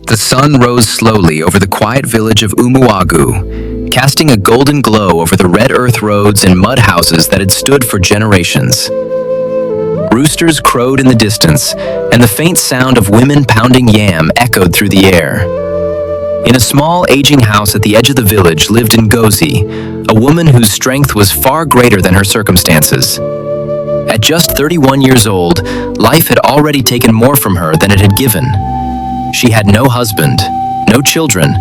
The sun rose slowly over the quiet village of Umuagu, casting a golden glow over the red earth roads and mud houses that had stood for generations. Roosters crowed in the distance, and the faint sound of women pounding yam echoed through the air. In a small, aging house at the edge of the village lived Ngozi, a woman whose strength was far greater than her circumstances. At just 31 years old, life had already taken more from her than it had given. She had no husband, no children,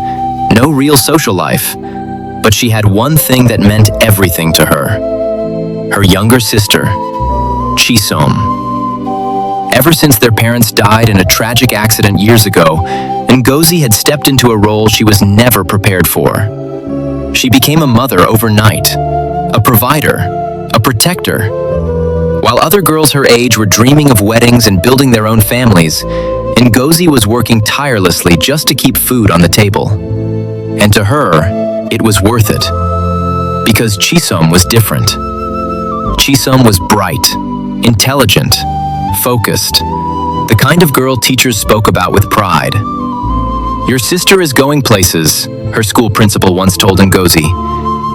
no real social life, but she had one thing that meant everything to her: her younger sister, Chisom. Ever since their parents died in a tragic accident years ago, Ngozi had stepped into a role she was never prepared for. She became a mother overnight, a provider, a protector. While other girls her age were dreaming of weddings and building their own families, Ngozi was working tirelessly just to keep food on the table. And to her, it was worth it. Because Chisom was different. Chisom was bright, intelligent, focused, the kind of girl teachers spoke about with pride. "Your sister is going places," her school principal once told Ngozi.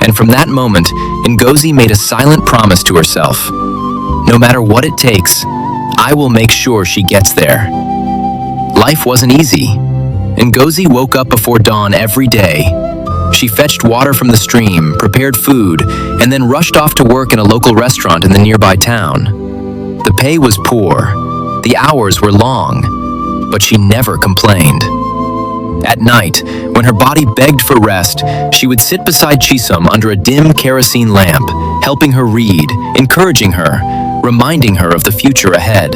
And from that moment, Ngozi made a silent promise to herself. "No matter what it takes, I will make sure she gets there." Life wasn't easy. Ngozi woke up before dawn every day. She fetched water from the stream, prepared food, and then rushed off to work in a local restaurant in the nearby town. The pay was poor, the hours were long, but she never complained. At night, when her body begged for rest, she would sit beside Chisom under a dim kerosene lamp, helping her read, encouraging her, reminding her of the future ahead.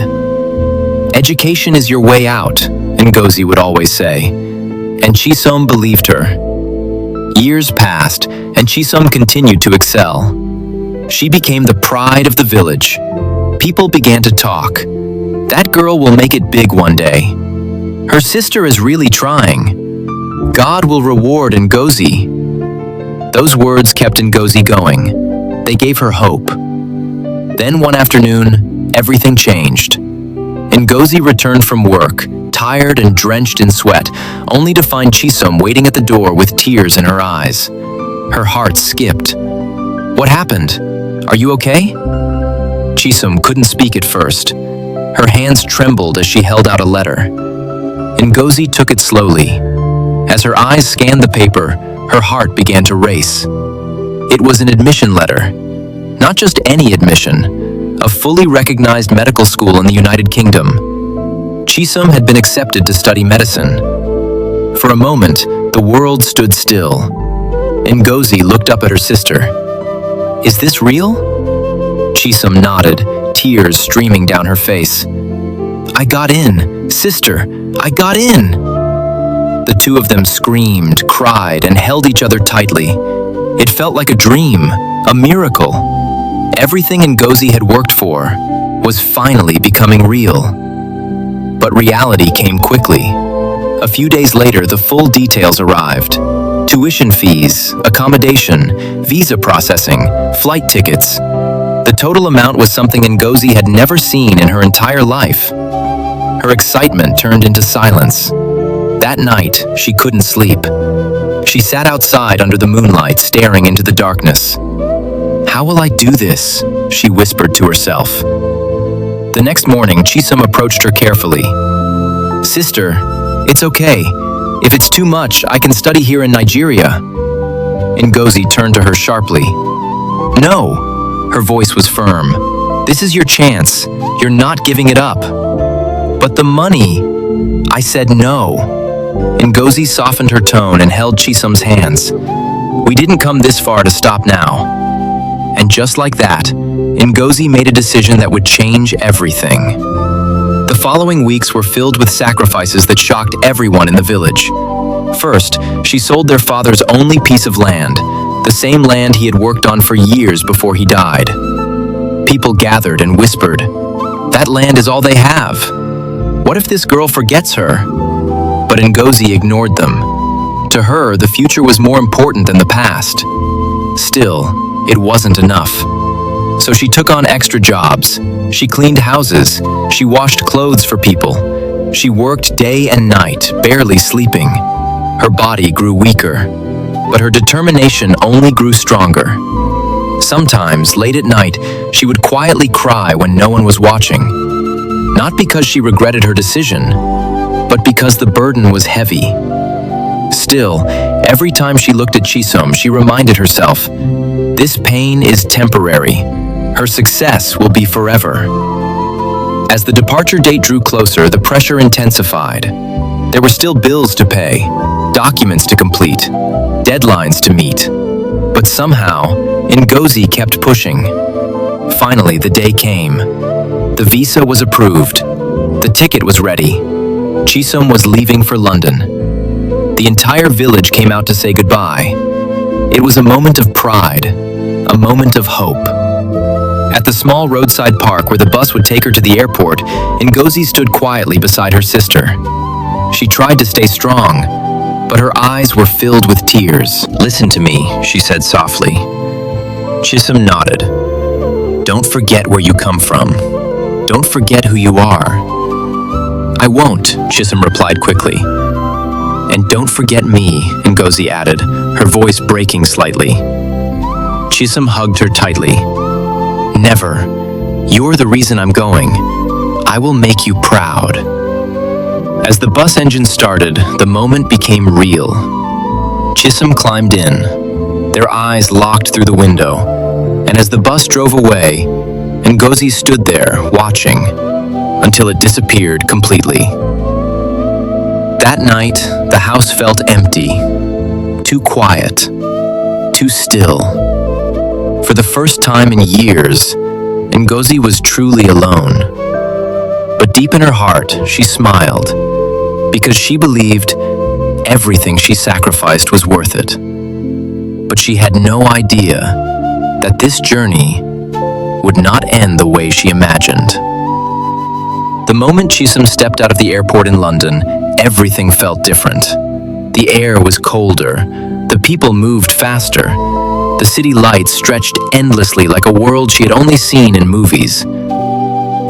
"Education is your way out," Ngozi would always say, and Chisom believed her. Years passed, and Chisom continued to excel. She became the pride of the village. People began to talk. "That girl will make it big one day. Her sister is really trying. God will reward Ngozi." Those words kept Ngozi going. They gave her hope. Then one afternoon, everything changed. Ngozi returned from work, tired and drenched in sweat, only to find Chisom waiting at the door with tears in her eyes. Her heart skipped. "What happened? Are you okay?" Chisom couldn't speak at first. Her hands trembled as she held out a letter. Ngozi took it slowly. As her eyes scanned the paper, her heart began to race. It was an admission letter. Not just any admission, a fully recognized medical school in the United Kingdom. Chisom had been accepted to study medicine. For a moment, the world stood still. Ngozi looked up at her sister. "Is this real?" Chisom nodded, tears streaming down her face. "I got in, sister, I got in!" The two of them screamed, cried, and held each other tightly. It felt like a dream, a miracle. Everything Ngozi had worked for was finally becoming real. But reality came quickly. A few days later, the full details arrived. Tuition fees, accommodation, visa processing, flight tickets. The total amount was something Ngozi had never seen in her entire life. Her excitement turned into silence. That night, she couldn't sleep. She sat outside under the moonlight, staring into the darkness. "How will I do this?" she whispered to herself. The next morning, Chisom approached her carefully. "Sister, it's okay. If it's too much, I can study here in Nigeria." Ngozi turned to her sharply. "No." Her voice was firm. "This is your chance. You're not giving it up." "But the money." "I said no." Ngozi softened her tone and held Chisom's hands. "We didn't come this far to stop now." And just like that, Ngozi made a decision that would change everything. The following weeks were filled with sacrifices that shocked everyone in the village. First, she sold their father's only piece of land, the same land he had worked on for years before he died. People gathered and whispered, "That land is all they have. What if this girl forgets her?" But Ngozi ignored them. To her, the future was more important than the past. Still, it wasn't enough. So she took on extra jobs. She cleaned houses. She washed clothes for people. She worked day and night, barely sleeping. Her body grew weaker, but her determination only grew stronger. Sometimes, late at night, she would quietly cry when no one was watching. Not because she regretted her decision, but because the burden was heavy. Still, every time she looked at Chisom, she reminded herself, this pain is temporary. Her success will be forever. As the departure date drew closer, the pressure intensified. There were still bills to pay, documents to complete, deadlines to meet. But somehow, Ngozi kept pushing. Finally, the day came. The visa was approved. The ticket was ready. Chisom was leaving for London. The entire village came out to say goodbye. It was a moment of pride, a moment of hope. At the small roadside park where the bus would take her to the airport, Ngozi stood quietly beside her sister. She tried to stay strong, but her eyes were filled with tears. "Listen to me," she said softly. Chisom nodded. "Don't forget where you come from. Don't forget who you are." "I won't," Chisom replied quickly. "And don't forget me," Ngozi added, her voice breaking slightly. Chisom hugged her tightly. "Never. You're the reason I'm going. I will make you proud." As the bus engine started, the moment became real. Chisom climbed in, their eyes locked through the window, and as the bus drove away, Ngozi stood there, watching, until it disappeared completely. That night, the house felt empty, too quiet, too still. For the first time in years, Ngozi was truly alone. But deep in her heart, she smiled, because she believed everything she sacrificed was worth it. But she had no idea that this journey would not end the way she imagined. The moment Chisom stepped out of the airport in London, everything felt different. The air was colder, the people moved faster, the city lights stretched endlessly like a world she had only seen in movies.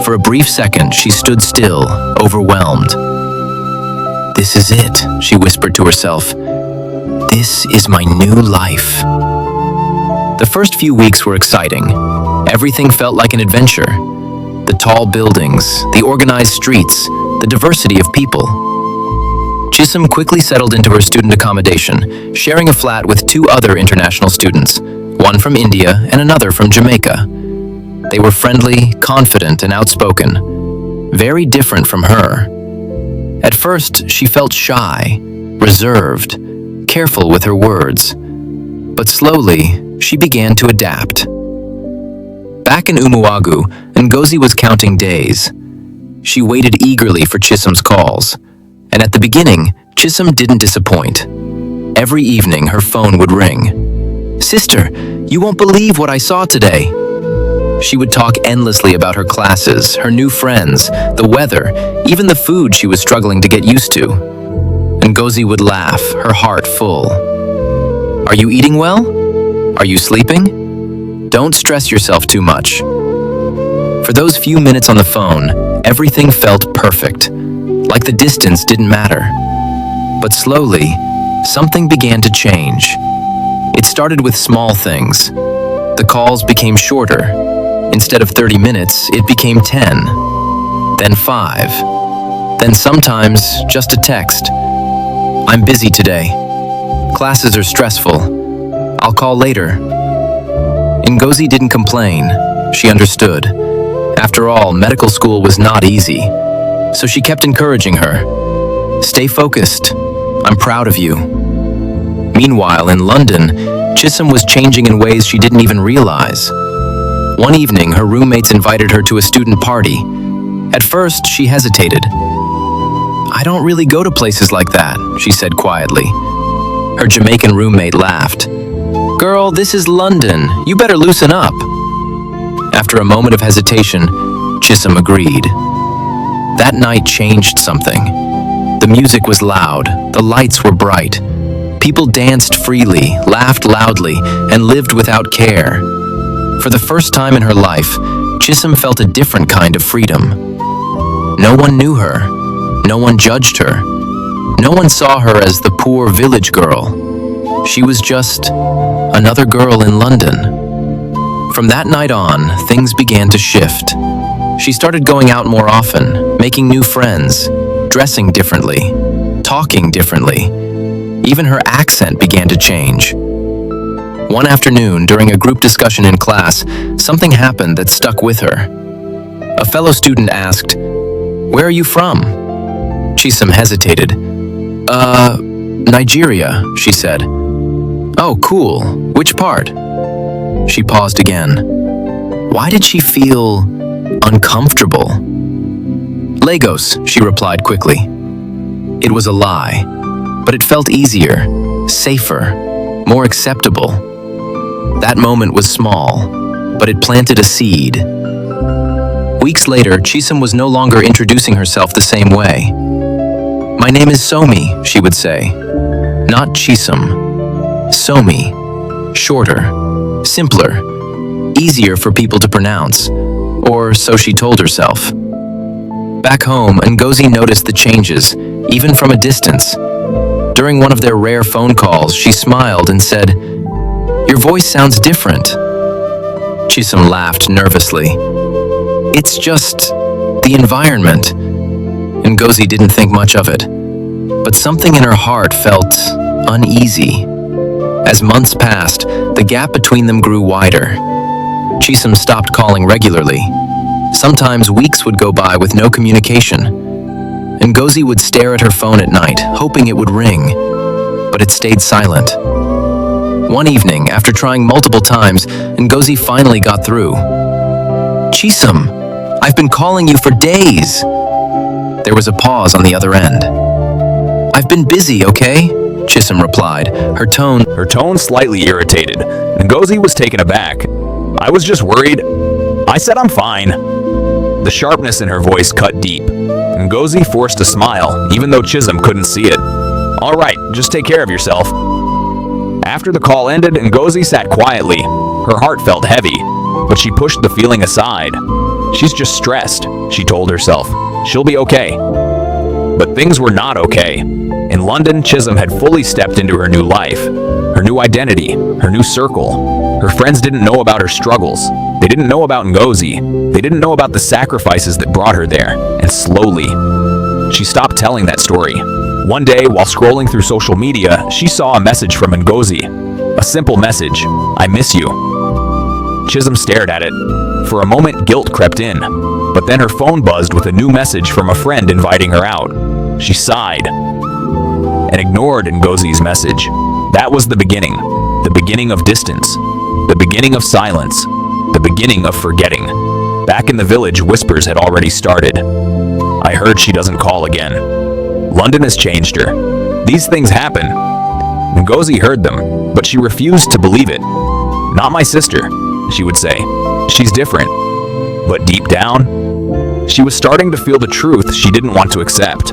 For a brief second, she stood still, overwhelmed. "This is it," she whispered to herself. "This is my new life." The first few weeks were exciting. Everything felt like an adventure. The tall buildings, the organized streets, the diversity of people. Chisom quickly settled into her student accommodation, sharing a flat with two other international students, one from India and another from Jamaica. They were friendly, confident, and outspoken, very different from her. At first, she felt shy, reserved, careful with her words. But slowly, she began to adapt. Back in Umuagu, Ngozi was counting days. She waited eagerly for Chisom's calls. And at the beginning, Chisom didn't disappoint. Every evening, her phone would ring. "Sister, you won't believe what I saw today." She would talk endlessly about her classes, her new friends, the weather, even the food she was struggling to get used to. Ngozi would laugh, her heart full. "Are you eating well? Are you sleeping? Don't stress yourself too much." For those few minutes on the phone, everything felt perfect, like the distance didn't matter. But slowly, something began to change. It started with small things. The calls became shorter. Instead of 30 minutes, it became 10, then 5, then sometimes just a text. "I'm busy today. Classes are stressful. I'll call later." Ngozi didn't complain. She understood. After all, medical school was not easy. So she kept encouraging her. "Stay focused. I'm proud of you." Meanwhile, in London, Chisom was changing in ways she didn't even realize. One evening, her roommates invited her to a student party. At first, she hesitated. "I don't really go to places like that," she said quietly. Her Jamaican roommate laughed. "Girl, this is London. You better loosen up." After a moment of hesitation, Chisom agreed. That night changed something. The music was loud, the lights were bright. People danced freely, laughed loudly, and lived without care. For the first time in her life, Chisom felt a different kind of freedom. No one knew her. No one judged her. No one saw her as the poor village girl. She was just another girl in London. From that night on, things began to shift. She started going out more often, making new friends, dressing differently, talking differently. Even her accent began to change. One afternoon, during a group discussion in class, something happened that stuck with her. A fellow student asked, "Where are you from?" Chisom hesitated. Nigeria," she said. "Oh, cool. Which part?" She paused again. Why did she feel uncomfortable? "Lagos," she replied quickly. It was a lie, but it felt easier, safer, more acceptable. That moment was small, but it planted a seed. Weeks later, Chisom was no longer introducing herself the same way. "My name is Somi," she would say. Not Chisom. Somi. Shorter, simpler, easier for people to pronounce, or so she told herself. Back home, Ngozi noticed the changes, even from a distance. During one of their rare phone calls, she smiled and said, "Your voice sounds different." Chisom laughed nervously. "It's just the environment." Ngozi didn't think much of it, but something in her heart felt uneasy. As months passed, the gap between them grew wider. Chisom stopped calling regularly. Sometimes weeks would go by with no communication. Ngozi would stare at her phone at night, hoping it would ring, but it stayed silent. One evening, after trying multiple times, Ngozi finally got through. "Chisom, I've been calling you for days." There was a pause on the other end. "I've been busy, okay?" Chisom replied, her tone slightly irritated. Ngozi was taken aback. "I was just worried. I said I'm fine." The sharpness in her voice cut deep. Ngozi forced a smile, even though Chisom couldn't see it. "All right, just take care of yourself." After the call ended, Ngozi sat quietly. Her heart felt heavy, but she pushed the feeling aside. "She's just stressed," she told herself. "She'll be okay." But things were not okay. In London, Chisom had fully stepped into her new life, her new identity, her new circle. Her friends didn't know about her struggles. They didn't know about Ngozi. They didn't know about the sacrifices that brought her there. And slowly, she stopped telling that story. One day, while scrolling through social media, she saw a message from Ngozi. A simple message, "I miss you." Chisom stared at it. For a moment, guilt crept in. But then her phone buzzed with a new message from a friend inviting her out. She sighed and ignored Ngozi's message. That was the beginning of distance, the beginning of silence, the beginning of forgetting. Back in the village, whispers had already started. "I heard she doesn't call again. London has changed her. These things happen." Ngozi heard them, but she refused to believe it. "Not my sister," she would say. "She's different." But deep down, she was starting to feel the truth she didn't want to accept.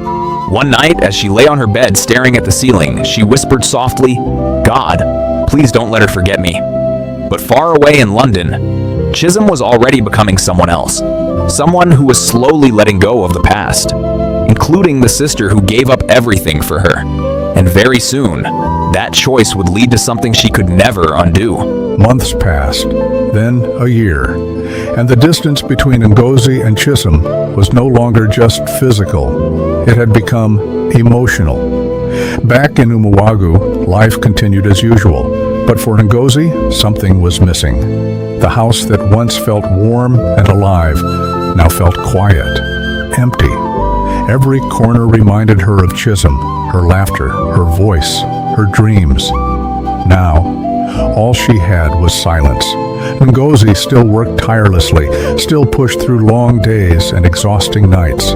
One night, as she lay on her bed staring at the ceiling, she whispered softly, "God, please don't let her forget me." But far away in London, Chisom was already becoming someone else. Someone who was slowly letting go of the past, including the sister who gave up everything for her. And very soon, that choice would lead to something she could never undo. Months passed, then a year, and the distance between Ngozi and Chisom was no longer just physical. It had become emotional. Back in Umuagu, life continued as usual, but for Ngozi, something was missing. The house that once felt warm and alive now felt quiet, empty. Every corner reminded her of Chisom, her laughter, her voice, her dreams. Now, all she had was silence. Ngozi still worked tirelessly, still pushed through long days and exhausting nights.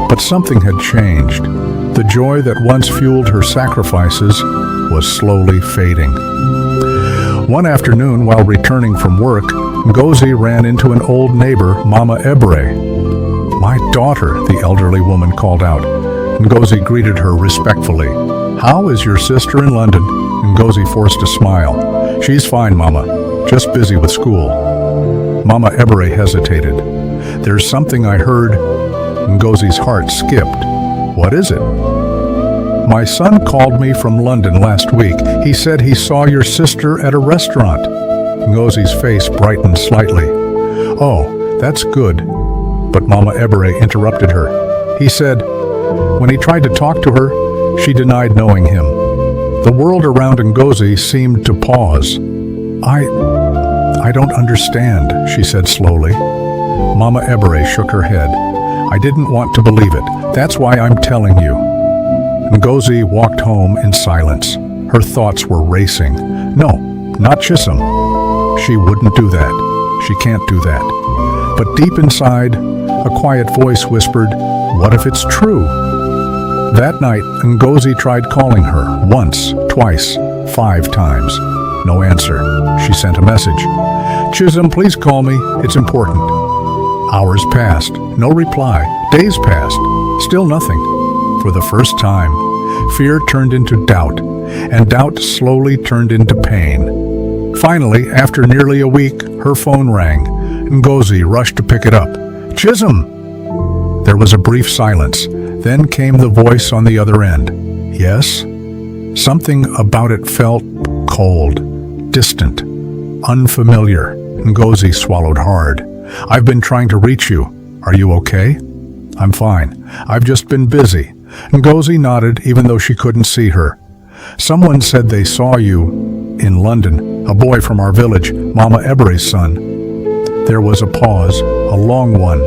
But something had changed. The joy that once fueled her sacrifices was slowly fading. One afternoon, while returning from work, Ngozi ran into an old neighbor, Mama Ebre. "My daughter," the elderly woman called out. Ngozi greeted her respectfully. "How is your sister in London?" Ngozi forced a smile. "She's fine, Mama. Just busy with school." Mama Ebre hesitated. "There's something I heard." Ngozi's heart skipped. What is it? My son called me from London last week. He said he saw your sister at a restaurant. Ngozi's face brightened slightly. Oh, that's good. But Mama Ebere interrupted her. He said, when he tried to talk to her, she denied knowing him. The world around Ngozi seemed to pause. I don't understand, she said slowly. Mama Ebere shook her head. I didn't want to believe it. That's why I'm telling you. Ngozi walked home in silence. Her thoughts were racing. No, not Chisom. She wouldn't do that. She can't do that. But deep inside, a quiet voice whispered, what if it's true? That night, Ngozi tried calling her once, twice, 5 times. No answer. She sent a message. Chisom, please call me. It's important. Hours passed. No reply. Days passed. Still nothing. For the first time, fear turned into doubt, and doubt slowly turned into pain. Finally, after nearly a week, her phone rang. Ngozi rushed to pick it up. Chisom! There was a brief silence. Then came the voice on the other end. Yes? Something about it felt cold, distant, unfamiliar. Ngozi swallowed hard. I've been trying to reach you. Are you okay? I'm fine. I've just been busy. Ngozi nodded even though she couldn't see her. Someone said they saw you in London, a boy from our village, Mama Ebere's son. There was a pause, a long one.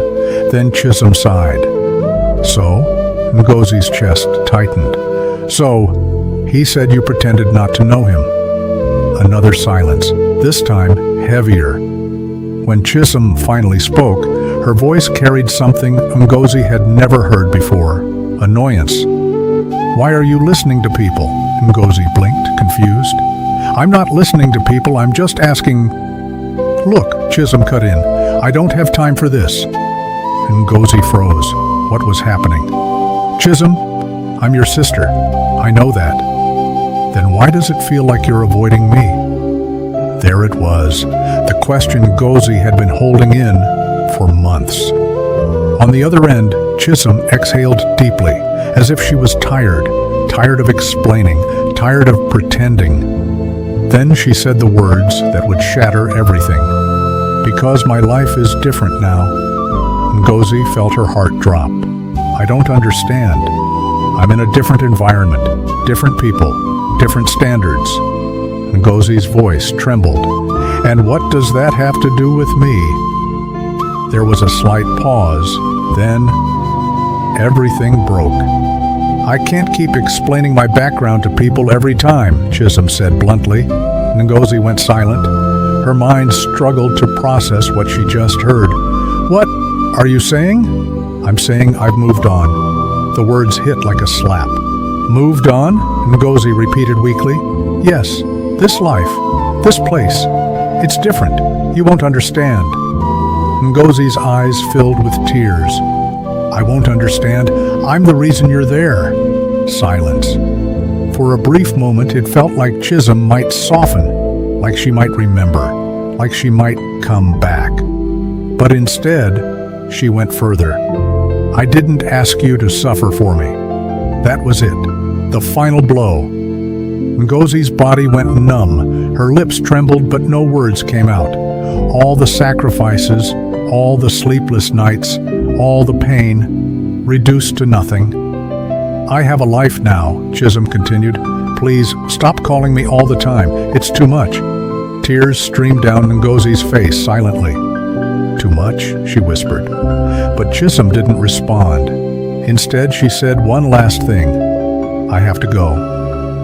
Then Chisom sighed. So? Ngozi's chest tightened. So, he said you pretended not to know him. Another silence, this time heavier. When Chisom finally spoke, her voice carried something Ngozi had never heard before. Annoyance. Why are you listening to people? Ngozi blinked, confused. I'm not listening to people, I'm just asking... Look, Chisom cut in. I don't have time for this. Ngozi froze. What was happening? Chisom, I'm your sister. I know that. Then why does it feel like you're avoiding me? There it was, the question Ngozi had been holding in for months. On the other end, Chisom exhaled deeply, as if she was tired of explaining, tired of pretending. Then she said the words that would shatter everything. Because my life is different now. Ngozi felt her heart drop. I don't understand. I'm in a different environment, different people, different standards. Ngozi's voice trembled. And what does that have to do with me? There was a slight pause. Then, everything broke. I can't keep explaining my background to people every time, Chisom said bluntly. Ngozi went silent. Her mind struggled to process what she just heard. What are you saying? I'm saying I've moved on. The words hit like a slap. Moved on? Ngozi repeated weakly. Yes, this life, this place. It's different. You won't understand. Ngozi's eyes filled with tears. I won't understand. I'm the reason you're there. Silence. For a brief moment, it felt like Chisom might soften, like she might remember, like she might come back. But instead, she went further. I didn't ask you to suffer for me. That was it. The final blow. Ngozi's body went numb. Her lips trembled, but no words came out. All the sacrifices, all the sleepless nights, all the pain, reduced to nothing. I have a life now, Chisom continued. Please, stop calling me all the time. It's too much. Tears streamed down Ngozi's face silently. Too much, she whispered. But Chisom didn't respond. Instead, she said one last thing. I have to go.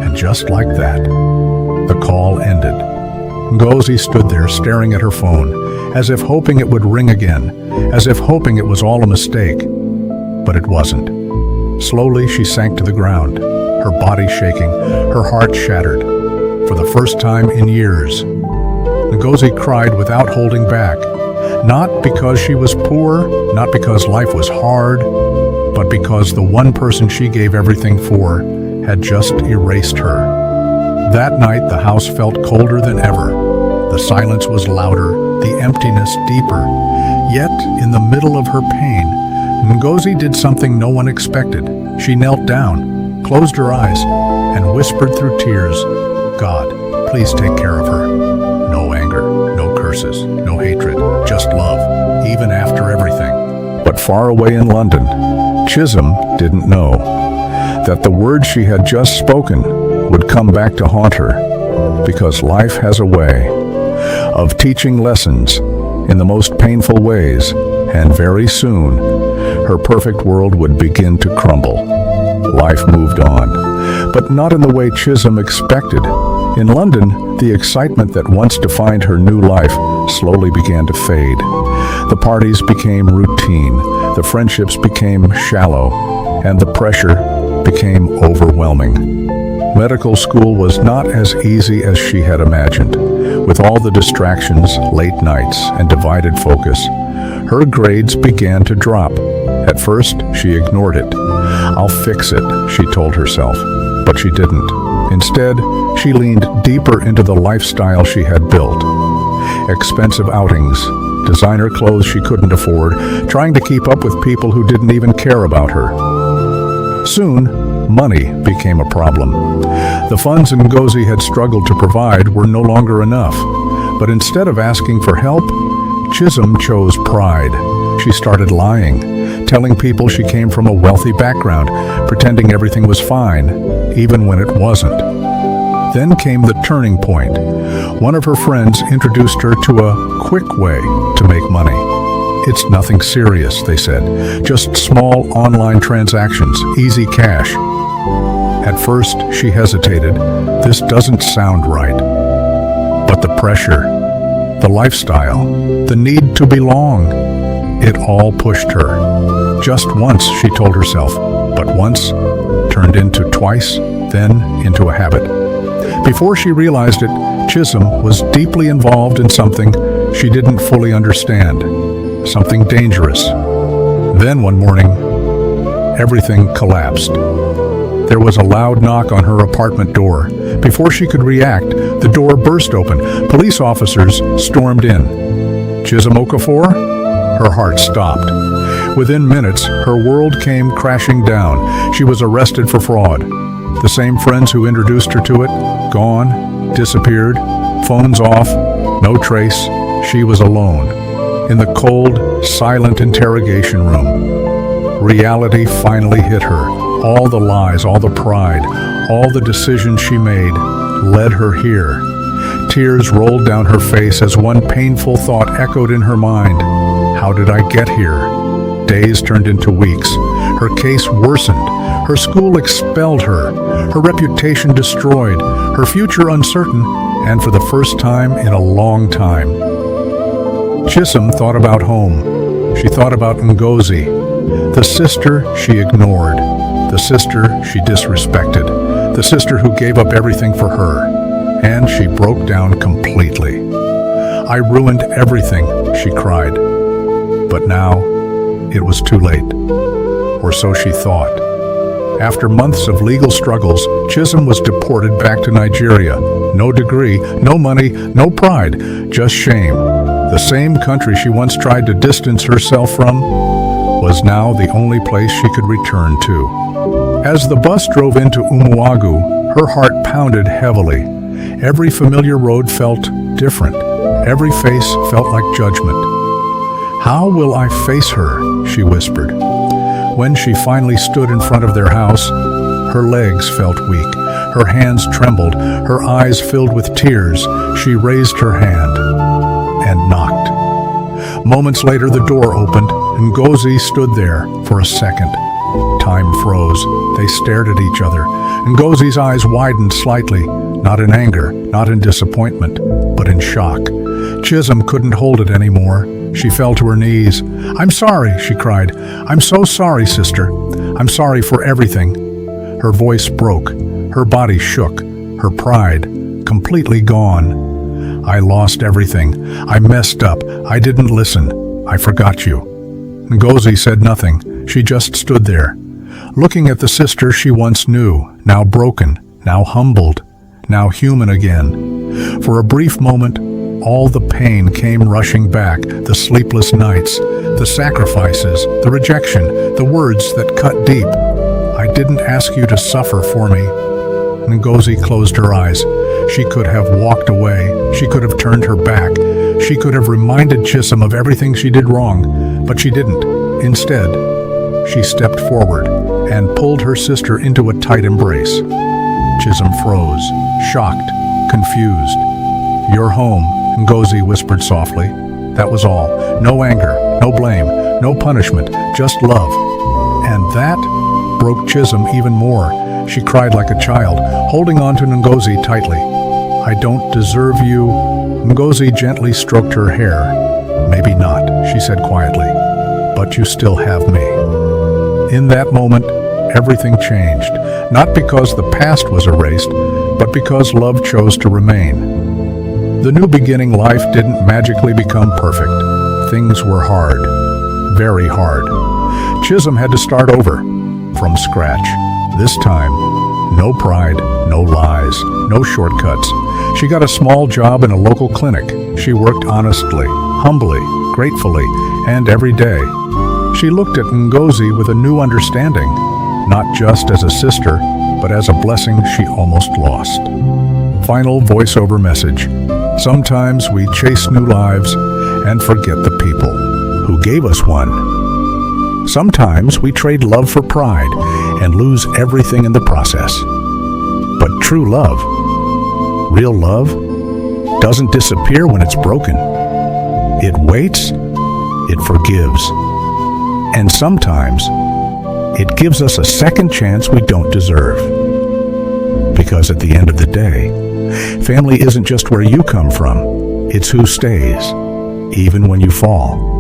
And just like that, the call ended. Ngozi stood there staring at her phone, as if hoping it would ring again, as if hoping it was all a mistake. But it wasn't. Slowly, she sank to the ground, her body shaking, her heart shattered. For the first time in years, Ngozi cried without holding back. Not because she was poor, not because life was hard, but because the one person she gave everything for had just erased her. That night, the house felt colder than ever. The silence was louder, the emptiness deeper. Yet, in the middle of her pain, Ngozi did something no one expected. She knelt down, closed her eyes, and whispered through tears, "God, please take care of her. No anger, no curses, no hatred, just love, even after everything." But far away in London, Chisom didn't know that the words she had just spoken would come back to haunt her, because life has a way of teaching lessons in the most painful ways, and very soon her perfect world would begin to crumble. Life moved on, but not in the way Chisom expected. In London, the excitement that once defined her new life slowly began to fade. The parties became routine, the friendships became shallow, and the pressure became overwhelming. Medical school was not as easy as she had imagined. With all the distractions, late nights, and divided focus, her grades began to drop. At first, she ignored it. "I'll fix it," she told herself, but she didn't. Instead, she leaned deeper into the lifestyle she had built. Expensive outings, designer clothes she couldn't afford, trying to keep up with people who didn't even care about her. Soon, money became a problem. The funds Ngozi had struggled to provide were no longer enough. But instead of asking for help, Chisom chose pride. She started lying, telling people she came from a wealthy background, pretending everything was fine, even when it wasn't. Then came the turning point. One of her friends introduced her to a quick way to make money. "It's nothing serious," they said. "Just small online transactions, easy cash." At first, she hesitated. This doesn't sound right. But the pressure, the lifestyle, the need to belong, it all pushed her. Just once, she told herself, but once turned into twice, then into a habit. Before she realized it, Chisom was deeply involved in something she didn't fully understand, something dangerous. Then one morning, everything collapsed. There was a loud knock on her apartment door. Before she could react, the door burst open. Police officers stormed in. "Chisom Okafor?" Her heart stopped. Within minutes, her world came crashing down. She was arrested for fraud. The same friends who introduced her to it, gone, disappeared, phones off, no trace. She was alone, in the cold, silent interrogation room. Reality finally hit her. All the lies, all the pride, all the decisions she made led her here. Tears rolled down her face as one painful thought echoed in her mind. How did I get here? Days turned into weeks. Her case worsened. Her school expelled her. Her reputation destroyed. Her future uncertain, and for the first time in a long time. Chisom thought about home. She thought about Ngozi, the sister she ignored. The sister she disrespected, the sister who gave up everything for her, and she broke down completely. "I ruined everything," she cried. But now, it was too late. Or so she thought. After months of legal struggles, Chisom was deported back to Nigeria. No degree, no money, no pride, just shame. The same country she once tried to distance herself from was now the only place she could return to. As the bus drove into Umuagu, her heart pounded heavily. Every familiar road felt different. Every face felt like judgment. "How will I face her?" she whispered. When she finally stood in front of their house, her legs felt weak. Her hands trembled. Her eyes filled with tears. She raised her hand and knocked. Moments later, the door opened, and Ngozi stood there for a second. Time froze. They stared at each other. Ngozi's eyes widened slightly, not in anger, not in disappointment, but in shock. Chisom couldn't hold it anymore. She fell to her knees. "I'm sorry," she cried. "I'm so sorry, sister. I'm sorry for everything." Her voice broke. Her body shook. Her pride completely gone. "I lost everything. I messed up. I didn't listen. I forgot you." Ngozi said nothing. She just stood there, looking at the sister she once knew, now broken, now humbled, now human again. For a brief moment, all the pain came rushing back, the sleepless nights, the sacrifices, the rejection, the words that cut deep. "I I didn't ask you to suffer for me." Ngozi closed her eyes. She could have walked away. She could have turned her back. She could have reminded Chisom of everything she did wrong, but she didn't. Instead, she stepped forward and pulled her sister into a tight embrace. Chisom froze, shocked, confused. "You're home," Ngozi whispered softly. That was all. No anger, no blame, no punishment, just love. And that broke Chisom even more. She cried like a child, holding on to Ngozi tightly. "I don't deserve you." Ngozi gently stroked her hair. "Maybe not," she said quietly, "but you still have me." In that moment, everything changed, not because the past was erased, but because love chose to remain. The new beginning life didn't magically become perfect. Things were hard, very hard. Chisom had to start over, from scratch. This time, no pride, no lies, no shortcuts. She got a small job in a local clinic. She worked honestly, humbly, gratefully, and every day. She looked at Ngozi with a new understanding, not just as a sister, but as a blessing she almost lost. Final voiceover message. Sometimes we chase new lives and forget the people who gave us one. Sometimes we trade love for pride and lose everything in the process. But true love, real love, doesn't disappear when it's broken. It waits, it forgives, and sometimes it gives us a second chance we don't deserve. Because at the end of the day, family isn't just where you come from, it's who stays, even when you fall.